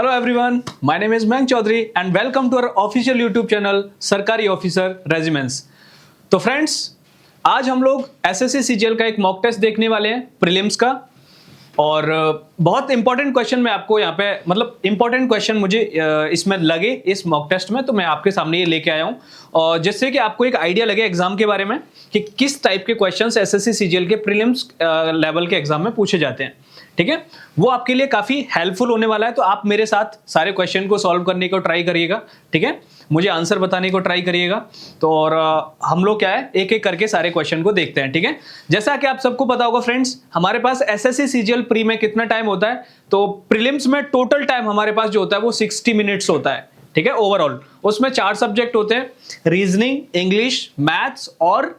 Hello everyone, my name is Mayank Chaudhary and welcome to our official YouTube channel Sarkari officer regiments. तो friends, आज हम लोग SSC CGL का एक मॉक टेस्ट देखने वाले हैं प्रीलिम्स का। और बहुत इंपॉर्टेंट क्वेश्चन मैं आपको यहाँ पे इंपॉर्टेंट क्वेश्चन मुझे इसमें लगे इस मॉक टेस्ट में, तो मैं आपके सामने ये लेके आया हूँ और जिससे कि आपको एक आइडिया लगे एग्जाम के बारे में कि किस टाइप के क्वेश्चंस एसएससी सीजीएल के प्रीलिम्स लेवल के एग्जाम में पूछे जाते हैं। ठीक है, वो आपके लिए काफी हेल्पफुल होने वाला है। तो आप मेरे साथ सारे क्वेश्चन को सॉल्व करने को ट्राई करिएगा, ठीक है, मुझे आंसर बताने को ट्राई करिएगा। तो और हम लोग क्या है एक एक करके सारे क्वेश्चन को देखते हैं। ठीक है, जैसा कि आप सबको पता होगा फ्रेंड्स, हमारे पास एसएससी सीजीएल प्री में कितना टाइम होता है, तो प्रीलिम्स में टोटल टाइम हमारे पास जो होता है वो 60 मिनट्स होता है। ठीक है, ओवरऑल उसमें 4 सब्जेक्ट होते हैं, रीजनिंग, इंग्लिश, मैथ्स और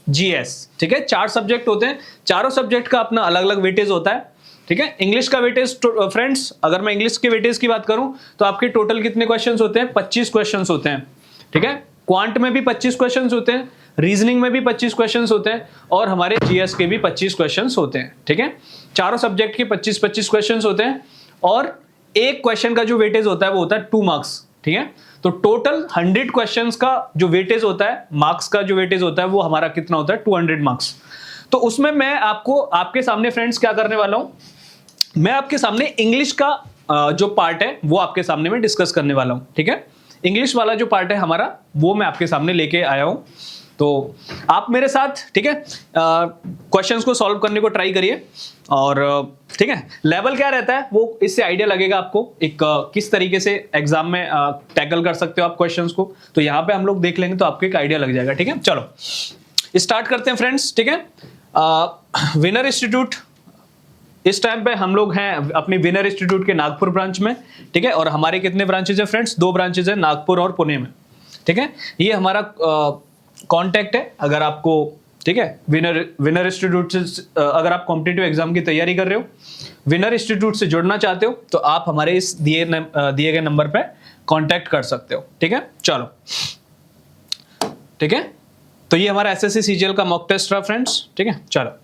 जीएस। ठीक है, 4 सब्जेक्ट होते हैं, चारों सब्जेक्ट का अपना अलग अलग वेटेज होता है। ठीक है, इंग्लिश का वेटेज फ्रेंड्स, अगर मैं इंग्लिश के वेटेज की बात करूं तो आपके टोटल कितने क्वेश्चंस होते हैं, 25 क्वेश्चंस होते हैं। ठीक है, क्वांट में भी 25 क्वेश्चंस होते हैं, रीजनिंग में भी 25 क्वेश्चंस होते हैं और हमारे जीएस के भी 25 क्वेश्चंस होते हैं। ठीक है, चारों सब्जेक्ट के 25-25 क्वेश्चंस होते हैं और एक क्वेश्चन का जो वेटेज होता है वो होता है 2 मार्क्स। ठीक है, तो टोटल 100 क्वेश्चंस का जो वेटेज होता है, मार्क्स का जो वेटेज होता है वो हमारा कितना होता है, 200 मार्क्स। तो उसमें मैं आपको आपके सामने फ्रेंड्स क्या करने वाला हूं, मैं आपके सामने इंग्लिश का जो पार्ट है वो आपके सामने मैं डिस्कस करने वाला हूं। ठीक है, इंग्लिश वाला जो पार्ट है हमारा वो मैं आपके सामने लेके आया हूं। तो आप मेरे साथ, ठीक है, क्वेश्चंस को सॉल्व करने को ट्राई करिए। और ठीक है, लेवल क्या रहता है वो इससे आइडिया लगेगा आपको एक किस तरीके से एग्जाम में टैकल कर सकते हो आप क्वेश्चंस को। तो यहाँ पे हम लोग देख लेंगे तो आपको एक आइडिया लग जाएगा। ठीक है, चलो स्टार्ट करते हैं फ्रेंड्स। ठीक है, विनर इंस्टीट्यूट, इस टाइम पे हम लोग हैं अपनी विनर इंस्टीट्यूट के नागपुर ब्रांच में। ठीक है, और हमारे कितने ब्रांचेज है फ्रेंड्स, 2 ब्रांचेज है, नागपुर और पुणे में। ठीक है, ये हमारा कांटेक्ट है। अगर आपको, ठीक है, विनर इंस्टीट्यूट से अगर आप कॉम्पिटिटिव एग्जाम की तैयारी कर रहे हो, विनर इंस्टीट्यूट से जुड़ना चाहते हो, तो आप हमारे इस दिए गए नंबर पे कांटेक्ट कर सकते हो। ठीक है, चलो ठीक है, तो ये हमारा एसएससी सीजीएल का मॉक टेस्ट रहा फ्रेंड्स। ठीक है, चलो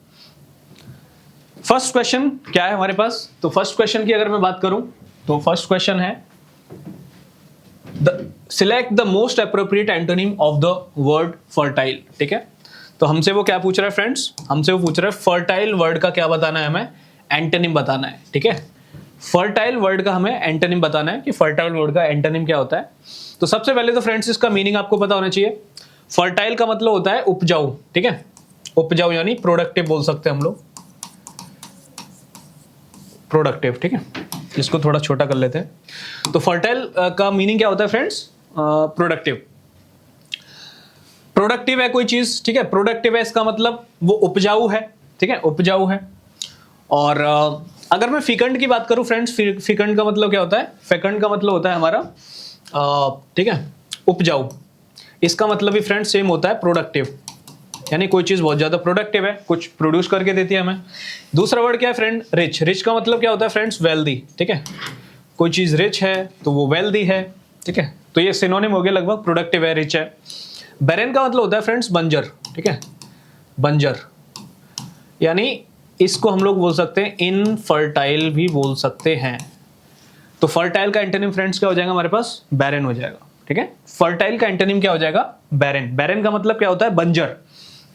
फर्स्ट क्वेश्चन क्या है हमारे पास। तो फर्स्ट क्वेश्चन की अगर मैं बात करूं तो फर्स्ट क्वेश्चन है select the most appropriate antonym of the word fertile. ठीक है, तो हमसे वो क्या पूछ रहा है फ्रेंड्स, हमसे वो पूछ रहा है फर्टाइल वर्ड का क्या बताना है, हमें एंटोनिम बताना है। ठीक है, फर्टाइल वर्ड का हमें एंटोनिम बताना है कि फर्टाइल वर्ड का एंटोनिम क्या होता है। तो सबसे पहले तो फ्रेंड्स इसका मीनिंग आपको पता होना चाहिए। फर्टाइल का मतलब होता है उपजाऊ। ठीक है, उपजाऊ यानी प्रोडक्टिव बोल सकते हैं हम लोग, प्रोडक्टिव। ठीक है, इसको थोड़ा छोटा कर लेते हैं। तो फर्टाइल का मीनिंग क्या होता है फ्रेंड्स, प्रोडक्टिव। प्रोडक्टिव है कोई चीज, ठीक है, प्रोडक्टिव है इसका मतलब वो उपजाऊ है। ठीक है, उपजाऊ है। और अगर मैं फिकंड की बात करूं फ्रेंड्स, फिकंड का मतलब क्या होता है, फिकंड का मतलब होता है हमारा, ठीक है, उपजाऊ। इसका मतलब भी फ्रेंड्स सेम होता है, प्रोडक्टिव, यानी कोई चीज बहुत ज्यादा प्रोडक्टिव है, कुछ प्रोड्यूस करके देती है हमें। दूसरा वर्ड क्या है फ्रेंड, रिच। रिच का मतलब क्या होता है फ्रेंड्स, वेल्दी। ठीक है, कोई चीज रिच है तो वो वेल्दी है। ठीक है, तो ये सिनोनिम हो गया लगभग, प्रोडक्टिव है, रिच है। बैरन का मतलब होता है फ्रेंड्स बंजर। ठीक है, बंजर, यानी इसको हम लोग बोल सकते हैं इनफर्टाइल भी बोल सकते हैं। तो फर्टाइल का एंटोनिम फ्रेंड्स क्या हो जाएगा हमारे पास, बैरन हो जाएगा। ठीक है, फर्टाइल का एंटोनिम क्या हो जाएगा, बैरन। बैरन का मतलब क्या होता है, बंजर,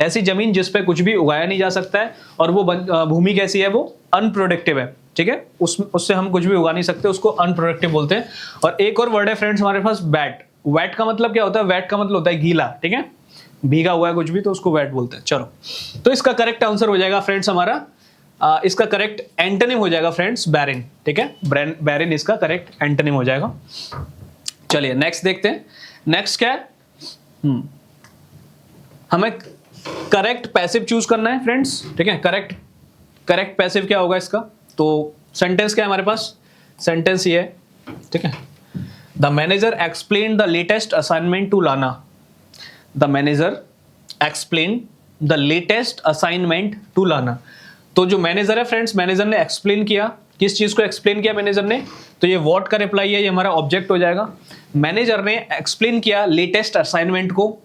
ऐसी जमीन जिस पे कुछ भी उगाया नहीं जा सकता है। और वो भूमि कैसी है, वो अनप्रोडक्टिव है। ठीक है, उससे हम कुछ भी उगा नहीं सकते, उसको अनप्रोडक्टिव बोलते हैं। और एक और वर्ड है फ्रेंड्स हमारे पास, वैट। वैट का मतलब क्या होता है, वैट का मतलब होता है गीला। ठीक है, भीगा हुआ है कुछ भी तो उसको वैट बोलते हैं। चलो, तो इसका करेक्ट आंसर हो जाएगा फ्रेंड्स हमारा, इसका करेक्ट एंटोनिम हो जाएगा फ्रेंड्स बैरन। ठीक है, बैरन इसका करेक्ट एंटोनिम हो जाएगा। चलिए नेक्स्ट देखते हैं। नेक्स्ट क्या है, हमें करेक्ट पैसिव चूज करना है फ्रेंड्स। ठीक है, करेक्ट पैसिव क्या होगा इसका, तो सेंटेंस क्या है हमारे पास, सेंटेंस ये है। ठीक है, the manager explain the latest assignment to Lana. The manager explain the latest assignment to Lana. तो जो मैनेजर है फ्रेंड्स, मैनेजर ने एक्सप्लेन किया, किस चीज को एक्सप्लेन किया मैनेजर ने, तो ये व्हाट का रिप्लाई है, ये हमारा ऑब्जेक्ट हो जाएगा। मैनेजर ने एक्सप्लेन किया लेटेस्ट असाइनमेंट को,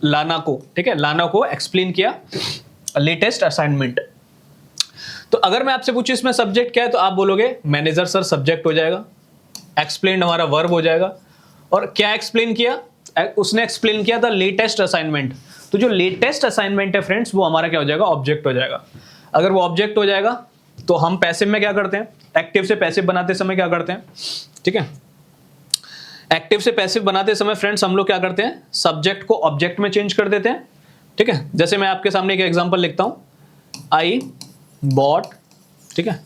लाना को। ठीक है, लाना को एक्सप्लेन किया लेटेस्ट असाइनमेंट। तो अगर मैं आपसे पूछूं इसमें सब्जेक्ट क्या है, तो आप बोलोगे मैनेजर सर सब्जेक्ट हो जाएगा। एक्सप्लेन हमारा वर्ब हो जाएगा। और क्या एक्सप्लेन किया, उसने एक्सप्लेन किया था लेटेस्ट असाइनमेंट। तो जो लेटेस्ट असाइनमेंट है फ्रेंड्स वो हमारा क्या हो जाएगा, ऑब्जेक्ट हो जाएगा। अगर वो ऑब्जेक्ट हो जाएगा तो हम पैसिव में क्या करते हैं, एक्टिव से पैसिव बनाते समय क्या करते हैं, ठीक है, एक्टिव से पैसिव बनाते समय फ्रेंड्स हम लोग क्या करते हैं, सब्जेक्ट को ऑब्जेक्ट में चेंज कर देते हैं, ठीक है। जैसे मैं आपके सामने एक एग्जांपल लिखता हूं, आई बॉट, ठीक है,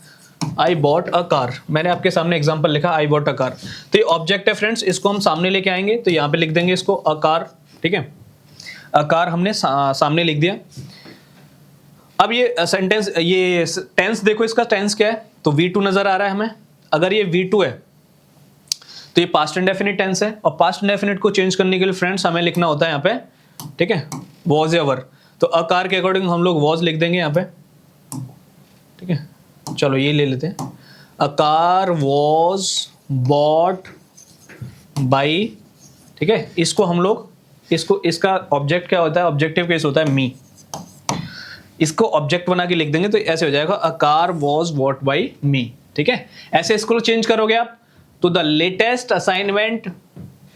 आई बॉट अ कार। मैंने आपके सामने एग्जांपल लिखा आई बॉट अ कार, तो ये ऑब्जेक्ट है फ्रेंड्स, इसको हम सामने लेके आएंगे तो यहाँ पे लिख देंगे इसको अ कार, ठीक है, अ कार हमने सामने लिख दिया। अब ये सेंटेंस, ये टेंस देखो, इसका टेंस क्या है, तो V2 नजर आ रहा है हमें। अगर ये V2 है तो ये पास्ट इंडेफिनिट टेंस है, और पास्ट इंडेफिनिट को चेंज करने के लिए फ्रेंड्स हमें लिखना होता है यहाँ पे, ठीक है, वॉज या वर। तो अ कार के अकॉर्डिंग हम लोग वॉज लिख देंगे यहाँ पे, ठीक है। चलो ये ले लेते हैं, अ कार वॉज बॉट बाई, ठीक है। इसको हम लोग, इसको, इसका ऑब्जेक्ट क्या होता है, ऑब्जेक्टिव केस होता है मी, इसको ऑब्जेक्ट बना के लिख देंगे तो ऐसे हो जाएगा, a car was bought by me, ठीक है। ऐसे इसको चेंज करोगे आप तो द लेटेस्ट असाइनमेंट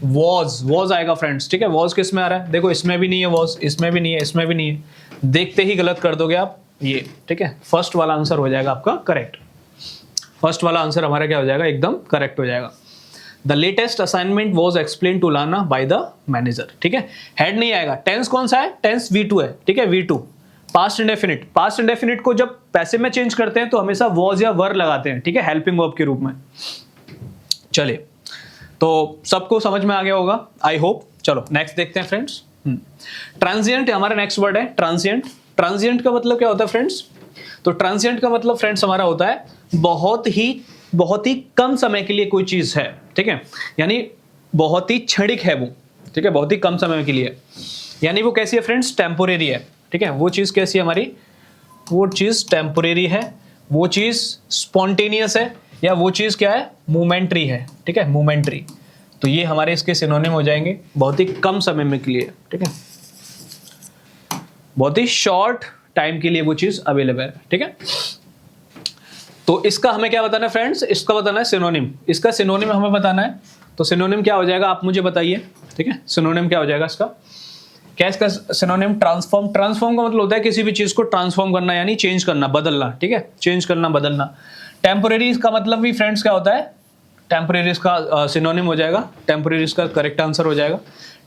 वॉज आएगा फ्रेंड्स, ठीक है। वॉज किस में आ रहा है, देखो इसमें भी नहीं है वॉज, इसमें भी नहीं है, इसमें भी नहीं है, देखते ही गलत कर दोगे आप ये, ठीक है। फर्स्ट वाला आंसर हो जाएगा आपका करेक्ट, फर्स्ट वाला आंसर हमारा क्या हो जाएगा, एकदम करेक्ट हो जाएगा। The latest assignment was explain to Lana by the manager, ठीक है। हेड नहीं आएगा। टेंस कौन सा है, टेंस V2 है, ठीक है, V2। Past indefinite, past indefinite को जब पैसिव में चेंज करते हैं तो हमेशा वॉज या वर लगाते हैं, ठीक है, हेल्पिंग वर्ब के रूप में। चलिए, तो सबको समझ में आ गया होगा आई होप। चलो नेक्स्ट देखते हैं फ्रेंड्स। ट्रांजिएंट हमारा नेक्स्ट वर्ड है, ट्रांजिएंट। ट्रांजिएंट का मतलब क्या होता है फ्रेंड्स, तो ट्रांजिएंट का मतलब फ्रेंड्स हमारा होता है बहुत ही कम समय के लिए कोई चीज है, ठीक है, यानी बहुत ही क्षणिक है वो, ठीक है, बहुत ही कम समय के लिए। यानी वो कैसी है फ्रेंड्स, टेम्पोरेरी है, ठीक है। वो चीज कैसी है हमारी, वो चीज टेम्पोरेरी है, वो चीज स्पॉन्टेनियस है, या वो चीज क्या है, मोमेंट्री है, ठीक है, मोमेंट्री। तो ये हमारे इसके सिनोनिम हो जाएंगे, बहुत ही कम समय में के लिए, ठीक है, बहुत ही शॉर्ट टाइम के लिए वो चीज अवेलेबल है, ठीक है। तो इसका हमें क्या बताना है फ्रेंड्स, इसका बताना है सिनोनिम, इसका सिनोनिम हमें बताना है। तो सिनोनिम क्या हो जाएगा आप मुझे बताइए, ठीक है, सिनोनिम क्या हो जाएगा इसका, क्या इसका सिनोनिम, ट्रांसफॉर्म। ट्रांसफॉर्म का मतलब होता है किसी भी चीज को ट्रांसफॉर्म करना, यानी चेंज करना, बदलना, ठीक है, चेंज करना, बदलना। टेम्पोरेरी का मतलब भी फ्रेंड्स क्या होता है, टेम्पोरेरी का सिनोनिम हो जाएगा, टेम्पोरेरी का करेक्ट आंसर हो जाएगा,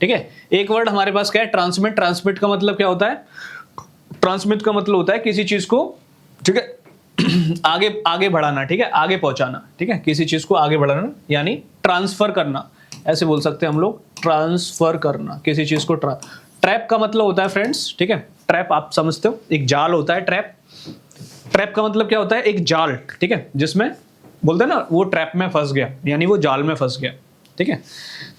ठीक है। एक वर्ड हमारे पास क्या है, ट्रांसमिट। ट्रांसमिट का मतलब क्या होता है, ट्रांसमिट का मतलब होता है किसी चीज को, ठीक है, आगे बढ़ाना, ठीक है, आगे पहुंचाना, ठीक है, किसी चीज को आगे बढ़ाना, यानी ट्रांसफर करना, ऐसे बोल सकते हैं हम लोग, ट्रांसफर करना किसी चीज को। ट्रैप का मतलब होता है फ्रेंड्स, ठीक है, ट्रैप आप समझते हो, एक जाल होता है ट्रैप। ट्रैप का मतलब क्या होता है, एक जाल, ठीक है, जिसमें बोलते हैं ना वो ट्रैप में फंस गया, यानी वो जाल में फंस गया, ठीक है।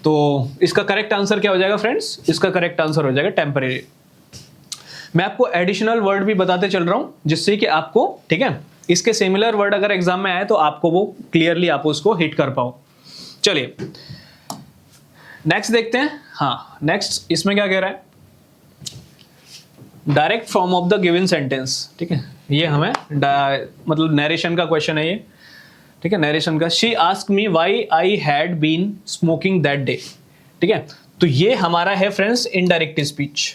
तो इसका करेक्ट आंसर क्या हो जाएगा फ्रेंड्स, इसका करेक्ट आंसर हो जाएगा टेम्परेरी। मैं आपको एडिशनल वर्ड भी बताते चल रहा हूं जिससे कि आपको, ठीक है, इसके सिमिलर वर्ड अगर एग्जाम में आए तो आपको वो क्लियरली आप उसको हिट कर पाओ। चलिए नेक्स्ट देखते हैं। हाँ, नेक्स्ट इसमें क्या कह रहा है, direct form of the given sentence, ठीक है, ये हमें मतलब नरेशन का क्वेश्चन है ये, ठीक है, नरेशन का। She asked me why I had been smoking that day, ठीक है। तो ये हमारा है फ्रेंड्स इनडायरेक्ट स्पीच,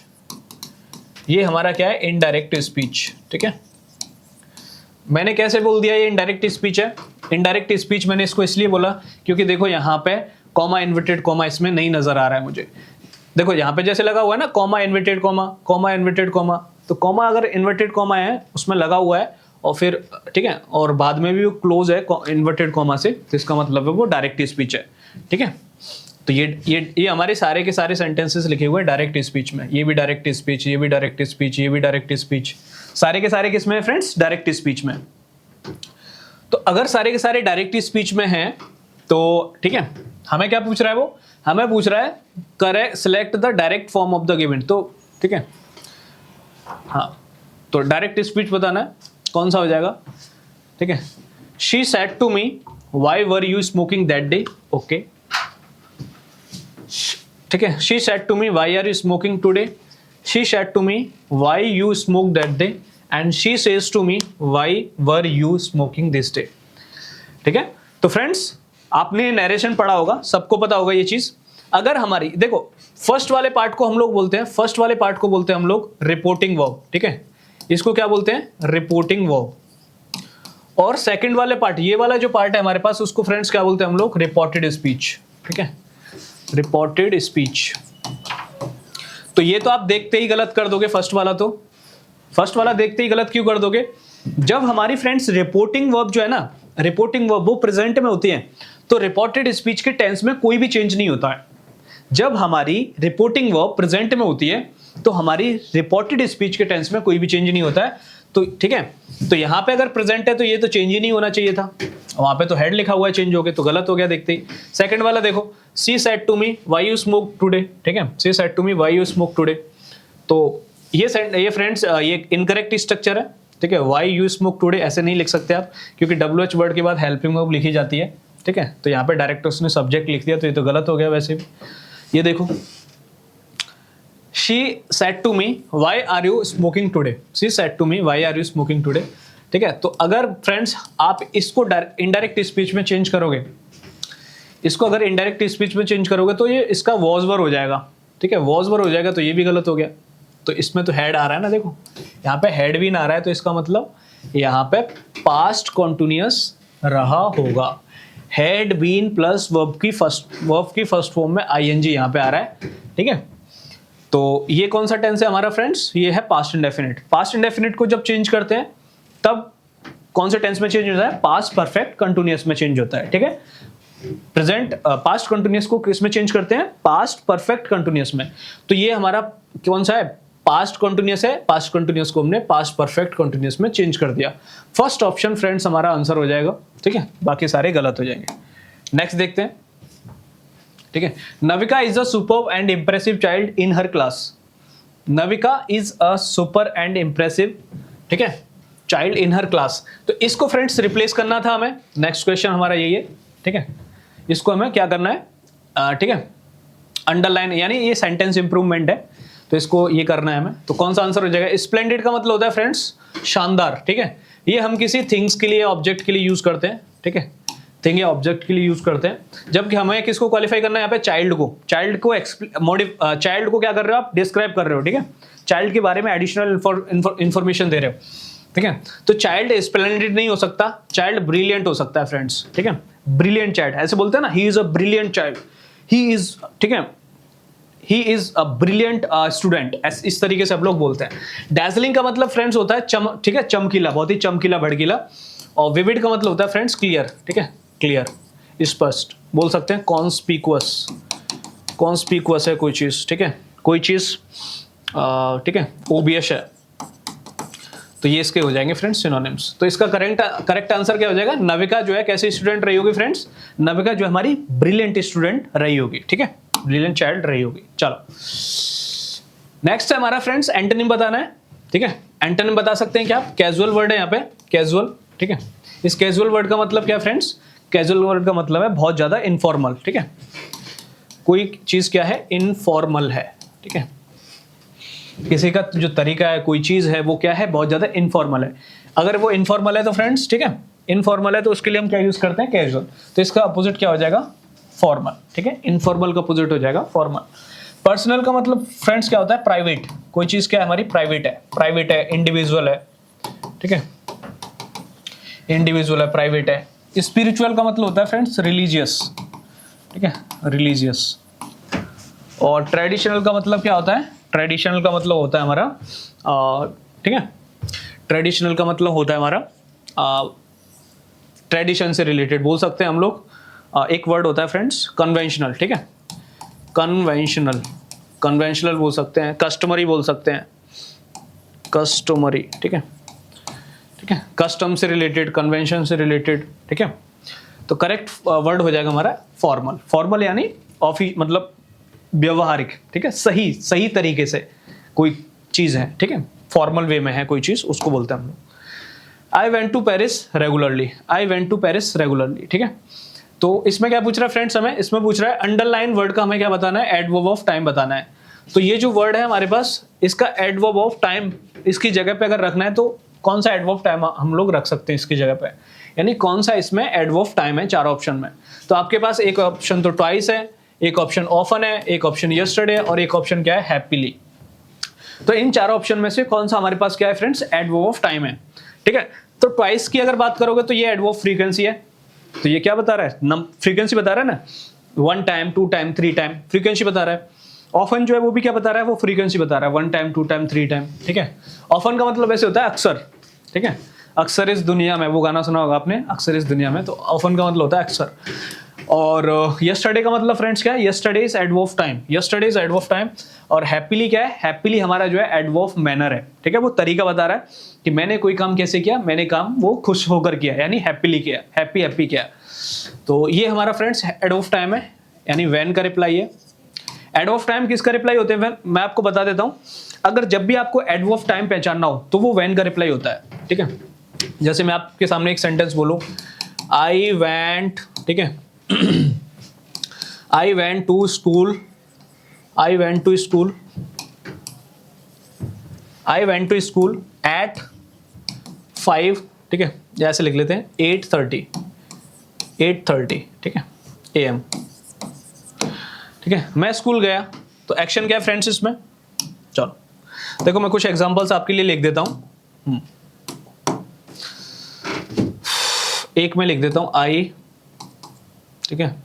ये हमारा क्या है, इनडायरेक्ट स्पीच, ठीक है। मैंने कैसे बोल दिया ये इनडायरेक्ट स्पीच है, इनडायरेक्ट स्पीच मैंने इसको इसलिए बोला क्योंकि देखो यहाँ पे कॉमा, इन्वर्टेड कॉमा इसमें नहीं नजर आ रहा है मुझे। देखो यहाँ पे जैसे लगा हुआ है ना, comma inverted comma, comma inverted comma, तो कॉमा अगर इन्वर्टेड कॉमा है उसमें लगा हुआ है और फिर, ठीक है, और बाद में भी वो क्लोज है इन्वर्टेड कॉमा से, तो इसका मतलब है वो डायरेक्ट स्पीच है, ठीक है। तो ये हमारे सारे के सारे सेंटेंसेस लिखे हुए हैं डायरेक्ट स्पीच में, ये भी डायरेक्ट स्पीच, ये भी डायरेक्ट स्पीच, ये भी डायरेक्ट स्पीच, सारे के सारे किसमें है फ्रेंड्स, डायरेक्ट स्पीच में। तो अगर सारे के सारे डायरेक्ट स्पीच में हैं तो ठीक है, हमें क्या पूछ रहा है वो, हमें पूछ रहा है correct select the direct form of the given, तो ठीक है, हाँ, तो डायरेक्ट स्पीच बताना है कौन सा हो जाएगा, ठीक है। She said to me why were you smoking that day, okay, ठीक है। She said to me why are you smoking today, she said to me why you smoke that day, and she says to me why were you smoking this day, ठीक है। तो friends आपने narration पढ़ा होगा, सबको पता होगा ये चीज। अगर हमारी देखो फर्स्ट वाले पार्ट को हम लोग बोलते हैं, फर्स्ट वाले पार्ट को बोलते हैं हम लोग रिपोर्टिंग वर्ब, ठीक है, इसको क्या बोलते हैं, रिपोर्टिंग वर्ब। और सेकंड वाले पार्ट, ये वाला जो पार्ट है हमारे पास, उसको फ्रेंड्स क्या बोलते हैं हम लोग, रिपोर्टेड स्पीच, ठीक है, रिपोर्टेड स्पीच। तो ये तो आप देखते ही गलत कर दोगे फर्स्ट वाला, तो फर्स्ट वाला देखते ही गलत क्यों कर दोगे? जब हमारी फ्रेंड्स रिपोर्टिंग वर्ब जो है ना, रिपोर्टिंग वर्ब वो प्रेजेंट में होती है, तो रिपोर्टेड स्पीच के टेंस में कोई भी चेंज नहीं होता है। जब हमारी रिपोर्टिंग वर्ब प्रेजेंट में होती है तो हमारी रिपोर्टेड स्पीच के टेंस में कोई भी चेंज नहीं होता है। तो ठीक है, तो यहाँ पे अगर प्रेजेंट है तो ये तो चेंज ही नहीं होना चाहिए था, वहां पे तो हेड लिखा हुआ है, चेंज हो गया तो गलत हो गया देखते ही। सेकंड वाला देखो, she said to me why you smoke today, ठीक है, she said to me why you smoke today. तो ये फ्रेंड्स ये इनकरेक्ट स्ट्रक्चर है, ठीक है, व्हाई यू स्मोक टुडे ऐसे नहीं लिख सकते आप, क्योंकि WH वर्ड के बाद हेल्पिंग वर्ब लिखी जाती है, ठीक है। तो यहाँ पे डायरेक्ट उसने सब्जेक्ट लिख दिया, तो ये तो गलत हो गया वैसे भी। ये देखो, she said to me why are you smoking today, she said to me why are you smoking today, ठीक है। तो अगर फ्रेंड्स आप इसको इनडायरेक्ट स्पीच में चेंज करोगे, इसको अगर इनडायरेक्ट स्पीच में चेंज करोगे तो ये इसका वॉज वर हो जाएगा, ठीक है, वॉज वर हो जाएगा, तो ये भी गलत हो गया। तो इसमें तो हेड आ रहा है ना, देखो यहाँ पे हेड भी ना आ रहा है, तो इसका मतलब यहाँ पे पास्ट कॉन्टिन्यूअस रहा होगा। हैड बीन प्लस वर्ब की फर्स्ट फॉर्म में ING यहाँ पे आ रहा है, ठीक है। तो ये कौन सा टेंस है हमारा फ्रेंड्स, ये है पास्ट इंडेफिनिट। पास्ट इंडेफिनिट को जब चेंज करते हैं तब कौन से टेंस में चेंज होता है, पास्ट परफेक्ट कंटिन्यूअस में चेंज होता है, ठीक है। प्रेजेंट पास्ट कंटिन्यूअस को किस में चेंज करते हैं, पास्ट परफेक्ट कंटिन्यूअस में। तो ये हमारा कौन सा है, पास्ट कंटिन्यूअस है, पास्ट कंटिन्यूअस को हमने पास्ट परफेक्ट कंटिन्यूअस में चेंज कर दिया। फर्स्ट ऑप्शन फ्रेंड्स हमारा आंसर हो जाएगा, ठीक है, बाकी सारे गलत हो जाएंगे। नेक्स्ट देखते हैं, ठीक है। Navika is a super and impressive child in her class, Navika is a super and impressive, ठीक है, चाइल्ड इन हर क्लास। तो इसको फ्रेंड्स रिप्लेस करना था हमें, नेक्स्ट क्वेश्चन हमारा यही है, ठीक है। इसको हमें क्या करना है, ठीक है, अंडरलाइन, यानी ये सेंटेंस इंप्रूवमेंट है, तो इसको ये करना है हमें। तो कौन सा आंसर हो जाएगा, स्प्लेंडेड का मतलब होता है फ्रेंड्स शानदार, ठीक है। ये हम किसी थिंग्स के लिए, ऑब्जेक्ट के लिए यूज करते हैं, ठीक है, थिंग या ऑब्जेक्ट के लिए यूज करते हैं। जबकि हमें किसको क्वालिफाई करना है यहाँ पे, चाइल्ड को चाइल्ड को क्या कर रहे हो आप, डिस्क्राइब कर रहे हो, ठीक है, चाइल्ड के बारे में एडिशनल इंफॉर्मेशन दे रहे हो, ठीक है। तो चाइल्ड स्प्लेंडेड नहीं हो सकता, चाइल्ड ब्रिलियंट हो सकता है फ्रेंड्स, ठीक है, ब्रिलियंट चाइल्ड ऐसे बोलते हैं ना, he is a brilliant child, he is, ठीक है, he is a brilliant student, इस तरीके से हम लोग बोलते हैं। डैजलिंग का मतलब फ्रेंड्स होता है ठीक है, चमकीला, बहुत ही चमकीला, भड़कीला। और विविड का मतलब होता है फ्रेंड्स क्लियर, ठीक है, क्लियर, स्पष्ट बोल सकते हैं। कॉन्स्पिकुअस, कॉन्स्पिकुअस है कोई चीज, ठीक है, कोई चीज, ठीक है, ओबियस है, तो ये इसके हो जाएंगे फ्रेंड्स सिनोनिम्स। तो इसका करेक्ट आंसर क्या हो जाएगा, नविका जो है कैसी स्टूडेंट रही होगी फ्रेंड्स, नविका जो हमारी ब्रिलियंट स्टूडेंट रही होगी, ठीक है, ब्रिलियंट चाइल्ड रही होगी। चलो नेक्स्ट है हमारा फ्रेंड्स एंटोनिम बताना है, ठीक है। एंटोनिम बता सकते हैं क्या आप, कैजुअल वर्ड है यहाँ पे, कैजुअल, ठीक है। इस कैजुअल वर्ड का मतलब क्या फ्रेंड्स, कैजुअल वर्ड का मतलब है बहुत ज्यादा इनफॉर्मल, ठीक है, कोई चीज क्या है, इनफॉर्मल है, ठीक है, किसी का जो तरीका है, कोई चीज है वो क्या है, बहुत ज्यादा इनफॉर्मल है। अगर वो इनफॉर्मल है तो फ्रेंड्स, ठीक है, इनफॉर्मल है तो उसके लिए हम क्या यूज करते हैं, कैजुअल। तो इसका अपोजिट क्या हो जाएगा, फॉर्मल, ठीक है, इनफॉर्मल का अपोजिट हो जाएगा फॉर्मल। पर्सनल का मतलब फ्रेंड्स क्या होता है, प्राइवेट, कोई चीज क्या है हमारी प्राइवेट है, इंडिविजुअल है, ठीक है, इंडिविजुअल है, प्राइवेट है। स्पिरिचुअल का मतलब होता है फ्रेंड्स रिलीजियस, ठीक है, रिलीजियस। और ट्रेडिशनल का मतलब क्या होता है, ट्रेडिशनल का मतलब होता है हमारा, ठीक है, ट्रेडिशनल का मतलब होता है हमारा ट्रेडिशन से रिलेटेड बोल सकते हैं हम लोग। एक वर्ड होता है फ्रेंड्स कन्वेंशनल, ठीक है, कन्वेंशनल बोल सकते हैं, कस्टमरी बोल सकते हैं, कस्टमरी, ठीक है, ठीक है, कस्टम से रिलेटेड, कन्वेंशन से रिलेटेड, ठीक है। तो करेक्ट वर्ड हो जाएगा हमारा फॉर्मल, फॉर्मल यानी ऑफिस, मतलब व्यवहारिक, ठीक है, सही तरीके से कोई चीज है, ठीक है, फॉर्मल वे में है कोई चीज, उसको बोलते हैं हम लोग। I went to Paris regularly, I went to Paris regularly, ठीक है। तो इसमें क्या पूछ रहा है फ्रेंड्स, हमें इसमें पूछ रहा है अंडरलाइन वर्ड का हमें क्या बताना है, एडवर्ब ऑफ टाइम बताना है। तो ये जो वर्ड है हमारे पास, इसका एडवर्ब ऑफ टाइम इसकी जगह पे अगर रखना है तो कौन सा एडवर्ब टाइम हम लोग रख सकते हैं इसकी जगह पे, यानी कौन सा इसमें एडवर्ब टाइम है चार ऑप्शन में। तो आपके पास एक ऑप्शन तो ट्वाइस है, एक ऑप्शन ऑफन है, एक ऑप्शन यस्टरडे और एक ऑप्शन क्या है, हैप्पीली। तो इन चार ऑप्शन में से कौन सा हमारे पास क्या है फ्रेंड्स, एडवर्ब ऑफ टाइम है। ठीक है, तो ट्वाइस की अगर बात करोगे तो ये एडवर्ब फ्रीक्वेंसी है, तो ये क्या बता रहा है, फ्रीक्वेंसी बता रहा है ना, 1 टाइम 2 टाइम 3 टाइम फ्रीक्वेंसी बता रहा है। ऑफन जो है वो भी क्या बता रहा है, वो फ्रीक्वेंसी बता रहा है, 1 टाइम 2 टाइम 3 टाइम। ठीक है, ऑफन का मतलब ऐसे होता है अक्सर। ठीक है, अक्सर इस दुनिया में, वो गाना सुना होगा आपने, अक्सर इस दुनिया में, तो ऑफन का मतलब होता है अक्सर। और यस्टरडे का मतलब फ्रेंड्स क्या है, yesterday is adverb time, yesterday is adverb time. और हैप्पीली क्या है, हैप्पीली हमारा जो है एडवर्ब मैनर है। ठीक है, वो तरीका बता रहा है कि मैंने कोई काम कैसे किया, मैंने काम वो खुश होकर किया, यानी हैप्पीली किया, हैप्पी हैप्पी किया। तो ये हमारा फ्रेंड्स एडवर्ब टाइम है, यानी व्हेन का रिप्लाई है। एडवर्ब टाइम किसका रिप्लाई होते हैं, मैं आपको बता देता हूं। अगर जब भी आपको एडवर्ब टाइम पहचानना हो तो वो व्हेन का रिप्लाई होता है। ठीक है, जैसे मैं आपके सामने एक सेंटेंस बोलूं, आई वेंट, ठीक है, I went to school, I went to school, I went to school at 5, ठीक है, जैसे लिख लेते हैं 8:30, 8:30, ठीक है, AM। ठीक है, मैं स्कूल गया, तो एक्शन क्या है फ्रेंड्स इसमें, चलो देखो मैं कुछ एग्जांपल्स आपके लिए लिख देता हूं। एक में लिख देता हूं, आई, ठीक है,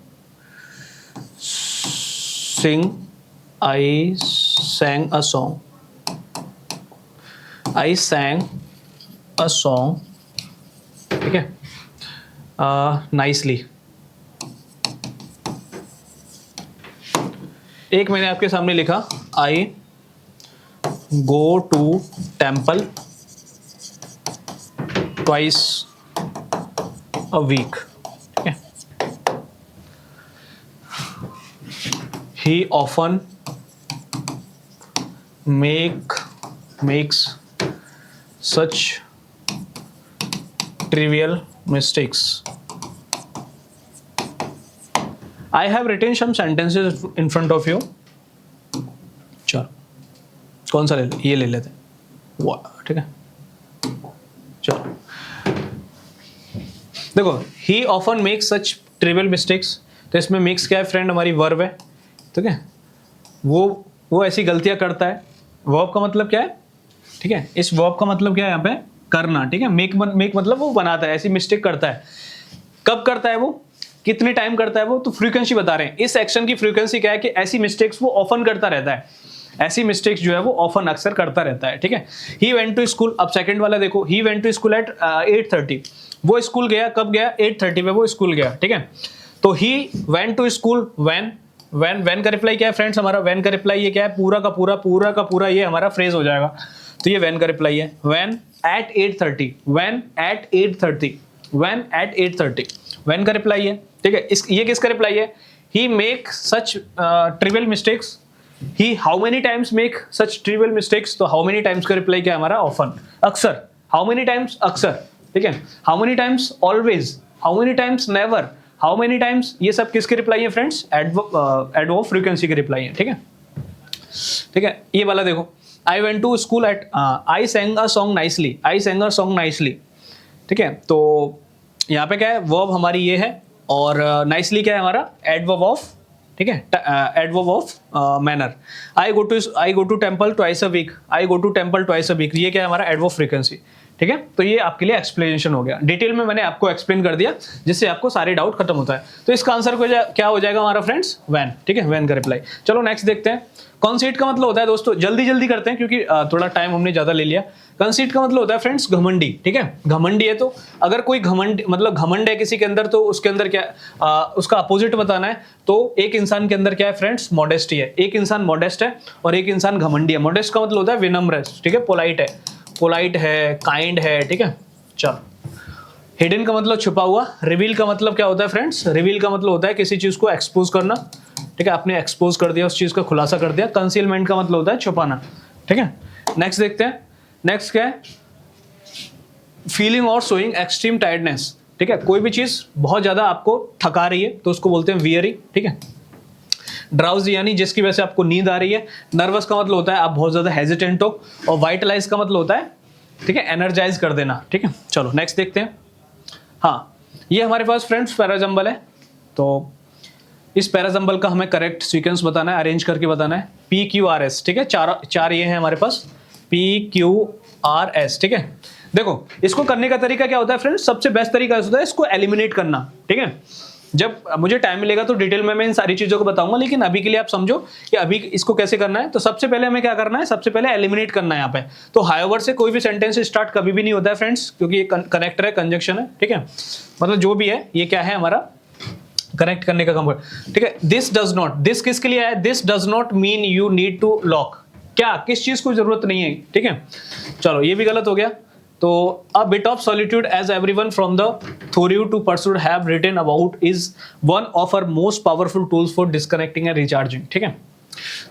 सिंग, आई sang a song, I sang a song, ठीक है, nicely। एक मैंने आपके सामने लिखा, I go to temple twice a week, ठीक है, he often makes such trivial mistakes। I have written some sentences in front of you। चलो कौन सा ये ले लेते हैं, ठीक है, चलो देखो, he often makes such trivial mistakes, तो इसमें makes क्या है फ्रेंड, हमारी वर्ब है। ठीक है, वो ऐसी गलतियां करता है। वर्ब का मतलब क्या है, ठीक है, इस वर्ब का मतलब क्या है यहाँ पे, करना। ठीक है, मेक मतलब वो बनाता है, ऐसी मिस्टेक करता है। कब करता है वो, कितने टाइम करता है वो, तो फ्रीक्वेंसी बता रहे हैं। इस एक्शन की फ्रीक्वेंसी क्या है कि ऐसी मिस्टेक्स वो ऑफन करता रहता है, ऐसी मिस्टेक्स जो है वो ऑफन अक्सर करता रहता है। ठीक है, ही वेंट टू स्कूल, अब सेकंड वाला देखो, he went to school at 8:30, वो स्कूल गया, कब गया, 8:30 में वो स्कूल गया। ठीक है, तो he went to school when का रिप्लाई क्या है फ्रेंड्स, हमारा व्हेन का रिप्लाई ये क्या है, पूरा का पूरा ये हमारा फ्रेज हो जाएगा, तो ये व्हेन का रिप्लाई है। When at 8:30, when at 8:30, when at 8:30, when का रिप्लाई है। ठीक है, ये किसका रिप्लाई है, he make such trivial mistakes, he how many times make such trivial mistakes, तो हाउ मेनी टाइम्स का रिप्लाई क्या है हमारा, ऑफन, अक्सर। हाउ मेनी टाइम्स, अक्सर। ठीक है, how many times, always, how many times, never, how many times, ये सब किसके रिप्लाई है फ्रेंड्स, एडवर्ब फ्रीक्वेंसी के रिप्लाई है। ठीक है, ठीक है, ये वाला देखो, I went to school at, I sang a song nicely, I sang a song nicely। ठीक है, तो यहाँ पे क्या है, वर्ब हमारी ये है, और नाइसली क्या है हमारा, एडवर्ब ऑफ, ठीक है, adverb of manner. I go to temple twice a week, I go to temple twice a week, ये क्या है हमारा, एडवर्ब फ्रीक्वेंसी। ठीक है, तो ये आपके लिए एक्सप्लेनेशन हो गया, डिटेल में मैंने आपको एक्सप्लेन कर दिया, जिससे आपको सारे डाउट खत्म होता है। तो इसका आंसर क्या हो जाएगा हमारा फ्रेंड्स, व्हेन। ठीक है, व्हेन का रिप्लाई। चलो नेक्स्ट देखते हैं। कंसीड का मतलब होता है दोस्तों, जल्दी करते हैं क्योंकि थोड़ा टाइम हमने ज्यादा ले लिया। कंसीड का मतलब होता है फ्रेंड्स घमंडी। ठीक है, घमंडी है, तो अगर कोई घमंड मतलब घमंड है किसी के अंदर, तो उसके अंदर क्या, उसका अपोजिट बताना है। तो एक इंसान के अंदर क्या है फ्रेंड्स, मॉडेस्टी है। एक इंसान मॉडेस्ट है और एक इंसान घमंडी है। मॉडेस्ट का मतलब होता है विनम्र, ठीक है, पोलाइट है, काइंड है। ठीक है, चलो। हिडन का मतलब छुपा हुआ। रिवील का मतलब क्या होता है फ्रेंड्स, रिवील का मतलब होता है किसी चीज को एक्सपोज करना। ठीक है, आपने एक्सपोज कर दिया, उस चीज का खुलासा कर दिया। कंसीलमेंट का मतलब होता है छुपाना। ठीक है, नेक्स्ट देखते हैं। नेक्स्ट क्या है, फीलिंग और शोइंग एक्सट्रीम टायर्डनेस। ठीक है, कोई भी चीज बहुत ज्यादा आपको थका रही है तो उसको बोलते हैं वियरी। ठीक है, ड्राउजी यानी जिसकी वजह से आपको नींद आ रही है। नर्वस का मतलब होता है आप बहुत ज्यादा हेजिटेंट हो। और वाइटलाइज का मतलब होता है ठीक है, एनर्जाइज कर देना। ठीक है, चलो नेक्स्ट देखते हैं। हाँ, ये हमारे पास फ्रेंड्स पैराजम्बल है, तो इस पैराजम्बल का हमें करेक्ट सीक्वेंस बताना है, अरेंज करके बताना है। PQRS, ठीक है, चार ये हैं हमारे पास, PQRS। ठीक है, देखो इसको करने का तरीका क्या होता है फ्रेंड्स, सबसे बेस्ट तरीका होता है इसको एलिमिनेट करना। ठीक है, जब मुझे टाइम मिलेगा तो डिटेल में मैं इन सारी चीजों को बताऊंगा, लेकिन अभी के लिए आप समझो कि अभी इसको कैसे करना है। तो सबसे पहले हमें क्या करना है, सबसे पहले एलिमिनेट करना है यहाँ पे। तो हाईओवर से कोई भी सेंटेंस स्टार्ट कभी भी नहीं होता है फ्रेंड्स, क्योंकि ये कनेक्टर है, कंजंक्शन है। ठीक है, मतलब जो भी है ये क्या है हमारा कनेक्ट करने का काम। ठीक है, दिस डज नॉट, दिस किसके लिए है, this does not mean you need to lock, क्या किस चीज को जरूरत नहीं है। ठीक है, चलो ये भी गलत हो गया। तो a bit of solitude as everyone from the theory to pursued have written about is one of our most powerful tools for disconnecting and recharging. ठीक है,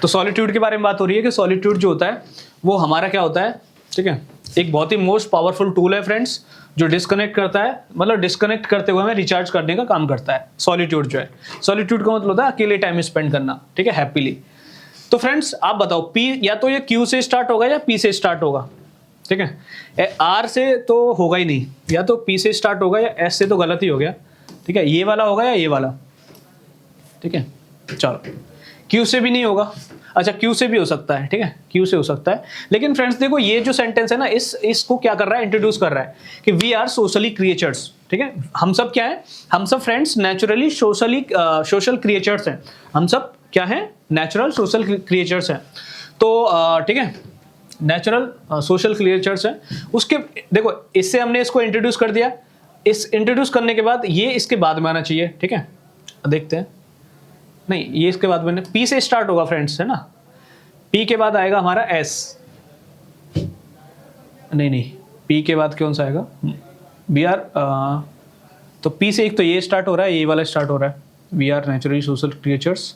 तो सॉलिट्यूड के बारे में बात हो रही है कि सॉलिट्यूड जो होता है वो हमारा क्या होता है। ठीक है, एक बहुत ही मोस्ट पावरफुल टूल है फ्रेंड्स, जो डिस्कनेक्ट करता है, मतलब डिस्कनेक्ट करते हुए हमें रिचार्ज करने का काम करता है। सॉलिट्यूड जो है, सॉलिट्यूड का मतलब होता है अकेले टाइम स्पेंड करना। ठीक है, हैप्पीली। तो फ्रेंड्स आप बताओ, पी या तो ये क्यू से स्टार्ट होगा या पी से स्टार्ट होगा। ठीक है, आर से तो होगा ही नहीं, या तो पी से स्टार्ट होगा या एस से तो गलत ही हो गया। ठीक है, ये वाला होगा या ये वाला। ठीक है, चलो क्यू से भी नहीं होगा, अच्छा क्यू से भी हो सकता है। ठीक है, क्यू से हो सकता है, लेकिन फ्रेंड्स देखो ये जो सेंटेंस है ना, इसको क्या कर रहा है, इंट्रोड्यूस कर रहा है कि वी आर सोशली क्रिएचर्स। ठीक है, हम सब क्या है, हम सब फ्रेंड्स नेचुरली सोशल क्रिएचर्स हैं। हम सब क्या है, नेचुरल सोशल क्रिएचर्स हैं। तो ठीक है, नेचुरल सोशल क्रिएचर्स हैं। उसके देखो इससे हमने इसको इंट्रोड्यूस कर दिया, इस इंट्रोड्यूस करने के बाद ये इसके बाद में आना चाहिए। ठीक है, देखते हैं, नहीं ये इसके बाद में पी से स्टार्ट होगा फ्रेंड्स, है ना। पी के बाद आएगा हमारा एस, नहीं पी के बाद कौन सा आएगा, वी आर। तो पी से एक तो ये स्टार्ट हो रहा है, ये वाला स्टार्ट हो रहा है, we are naturally social creatures,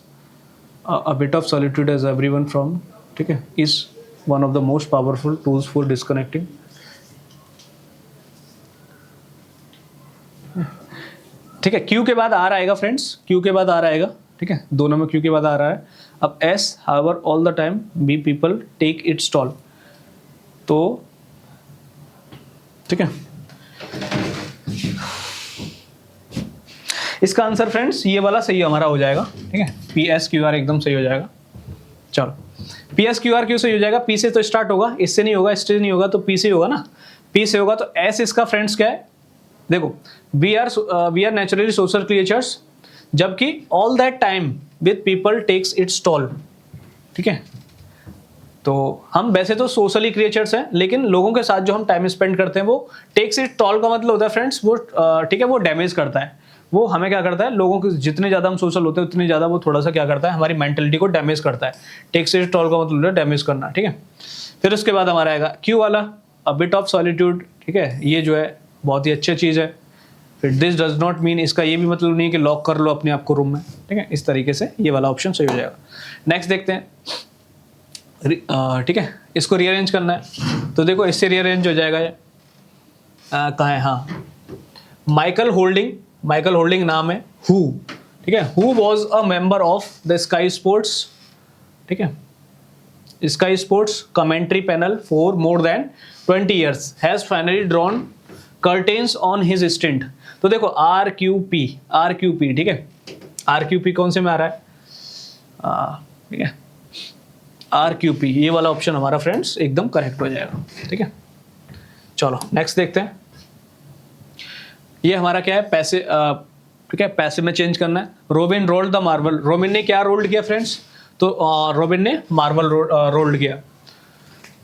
a bit of solitude as everyone from. ठीक है, is one of the most powerful tools for disconnecting. ठीक है, क्यू के बाद आर आएगा फ्रेंड्स, क्यू के बाद आर आएगा। ठीक है, दोनों में क्यू के बाद आ रहा है। अब as, however all the time be people take it stall. तो ठीक है, इसका आंसर फ्रेंड्स ये वाला सही हमारा हो जाएगा। ठीक है, पी एस क्यू आर एकदम सही हो जाएगा। चलो पी एस क्यू आर क्यों सही हो जाएगा, पी से तो स्टार्ट होगा, इससे नहीं होगा, इससे नहीं होगा, तो पी से होगा ना। पी से होगा तो एस इसका फ्रेंड्स क्या है, देखो we are naturally social creatures, जबकि all that time with people takes its toll. ठीक है, तो हम वैसे तो सोशली क्रिएचर्स हैं, लेकिन लोगों के साथ जो हम टाइम स्पेंड करते हैं वो टेक्स इट टॉल का मतलब होता है फ्रेंड्स वो ठीक है, वो डैमेज करता है। वो हमें क्या करता है, लोगों के जितने ज़्यादा हम सोशल होते हैं उतने ज़्यादा वो थोड़ा सा क्या करता है, हमारी मेंटलिटी को डैमेज करता है। टेक्स इट टॉल का मतलब होता है डैमेज करना। ठीक है, फिर उसके बाद हमारा आएगा क्यू वाला, अ बिट ऑफ सॉलिट्यूड। ठीक है, ये जो है बहुत ही अच्छी चीज़ है। फिर दिस डज नॉट मीन, इसका ये भी मतलब नहीं है कि लॉक कर लो अपने आप को रूम में। ठीक है, इस तरीके से ये वाला ऑप्शन सही हो जाएगा। नेक्स्ट देखते हैं। ठीक है, इसको रीअरेंज करना है, तो देखो इससे रीअरेंज हो जाएगा ये। कहाँ है, हाँ माइकल होल्डिंग नाम है, हु। ठीक है, who was a member of the sky sports. ठीक है, sky sports commentary panel for more than 20 years has finally drawn curtains on his stint. तो देखो RQP, ठीक है, RQP कौन से में आ रहा है, ठीक है RQP, ये वाला ऑप्शन हमारा फ्रेंड्स एकदम करेक्ट हो जाएगा। ठीक है, चलो नेक्स्ट देखते हैं। ये हमारा क्या है, पैसे। ठीक है, पैसे में चेंज करना है। Robin rolled the marble, robin ने क्या रोल्ड किया फ्रेंड्स, तो रोबिन ने मार्बल रोल्ड किया।